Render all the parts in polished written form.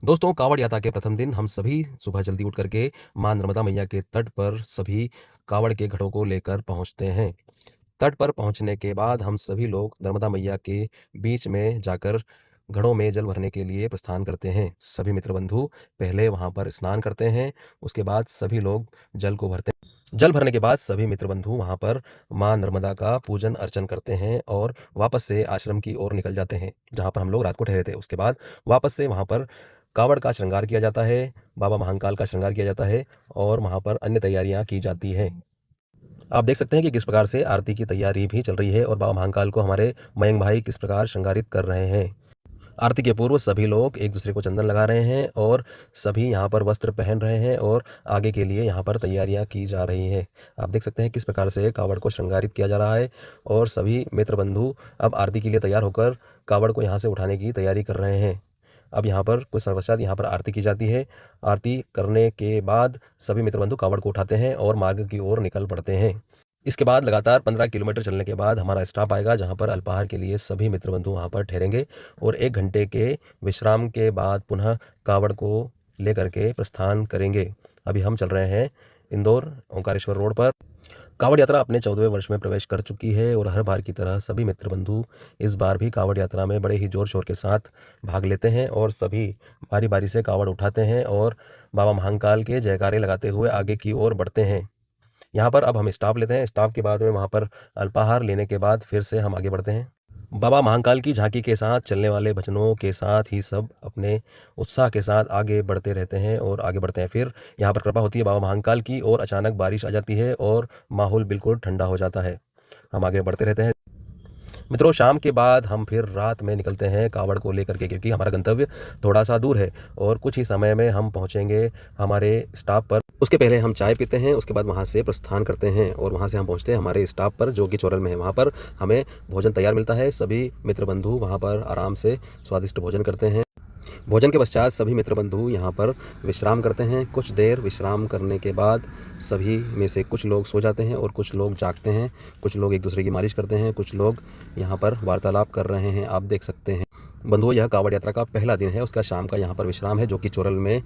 दोस्तों, कावड़ यात्रा के प्रथम दिन हम सभी सुबह जल्दी उठ करके माँ नर्मदा मैया के तट पर सभी कावड़ के घड़ों को लेकर पहुँचते हैं। तट पर पहुँचने के बाद हम सभी लोग नर्मदा मैया के बीच में जाकर घड़ों में जल भरने के लिए प्रस्थान करते हैं। सभी मित्र बंधु पहले वहाँ पर स्नान करते हैं, उसके बाद सभी लोग जल को भरते हैं। जल भरने के बाद सभी मित्र बंधु वहाँ पर माँ नर्मदा का पूजन अर्चन करते हैं और वापस से आश्रम की ओर निकल जाते हैं, जहाँ पर हम लोग रात को ठहरे थे। उसके बाद वापस से वहाँ पर कावड़ का श्रृंगार किया जाता है, बाबा महाकाल का श्रृंगार किया जाता है और वहाँ पर अन्य तैयारियाँ की जाती हैं। आप देख सकते हैं कि किस प्रकार से आरती की तैयारी भी चल रही है और बाबा महाकाल को हमारे मयंक भाई किस प्रकार श्रृंगारित कर रहे हैं। आरती के पूर्व सभी लोग एक दूसरे को चंदन लगा रहे हैं और सभी यहाँ पर वस्त्र पहन रहे हैं और आगे के लिए यहाँ पर तैयारियाँ की जा रही हैं। आप देख सकते हैं किस प्रकार से कावड़ को श्रृंगारित किया जा रहा है और सभी मित्र बंधु अब आरती के लिए तैयार होकर कावड़ को यहाँ से उठाने की तैयारी कर रहे हैं। अब यहाँ पर कुछ समय पश्चात यहाँ पर आरती की जाती है। आरती करने के बाद सभी मित्र बंधु कावड़ को उठाते हैं और मार्ग की ओर निकल पड़ते हैं। इसके बाद लगातार 15 किलोमीटर चलने के बाद हमारा स्टॉप आएगा, जहाँ पर अल्पाहार के लिए सभी मित्र बंधु वहाँ पर ठहरेंगे और 1 घंटे के विश्राम के बाद पुनः कावड़ को लेकर के प्रस्थान करेंगे। अभी हम चल रहे हैं इंदौर ओंकारेश्वर रोड पर। कावड़ यात्रा अपने 14वें वर्ष में प्रवेश कर चुकी है और हर बार की तरह सभी मित्र बंधु इस बार भी कावड़ यात्रा में बड़े ही जोर शोर के साथ भाग लेते हैं और सभी बारी बारी से कावड़ उठाते हैं और बाबा महाकाल के जयकारे लगाते हुए आगे की ओर बढ़ते हैं। यहाँ पर अब हम स्टॉप लेते हैं। स्टॉप के बाद में वहाँ पर अल्पाहार लेने के बाद फिर से हम आगे बढ़ते हैं। बाबा महाकाल की झांकी के साथ चलने वाले भजनों के साथ ही सब अपने उत्साह के साथ आगे बढ़ते रहते हैं और आगे बढ़ते हैं। फिर यहाँ पर कृपा होती है बाबा महाकाल की और अचानक बारिश आ जाती है और माहौल बिल्कुल ठंडा हो जाता है। हम आगे बढ़ते रहते हैं। मित्रों, शाम के बाद हम फिर रात में निकलते हैं कावड़ को लेकर के, क्योंकि हमारा गंतव्य थोड़ा सा दूर है और कुछ ही समय में हम पहुंचेंगे हमारे स्टॉप पर। उसके पहले हम चाय पीते हैं, उसके बाद वहां से प्रस्थान करते हैं और वहां से हम पहुंचते हैं हमारे स्टॉप पर, जो कि चोरल में है। वहां पर हमें भोजन तैयार मिलता है। सभी मित्र बंधु वहां पर आराम से स्वादिष्ट भोजन करते हैं। भोजन के पश्चात सभी मित्र बंधु यहाँ पर विश्राम करते हैं। कुछ देर विश्राम करने के बाद सभी में से कुछ लोग सो जाते हैं और कुछ लोग जागते हैं। कुछ लोग एक दूसरे की मालिश करते हैं, कुछ लोग यहाँ पर वार्तालाप कर रहे हैं। आप देख सकते हैं बंधुओं, यह कावड़ यात्रा का पहला दिन है, उसका शाम का यहाँ पर विश्राम है, जो कि चोरल में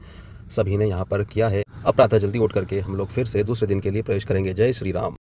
सभी ने यहाँ पर किया है। अब प्रातः जल्दी उठ करके हम लोग फिर से दूसरे दिन के लिए प्रवेश करेंगे। जय श्री राम।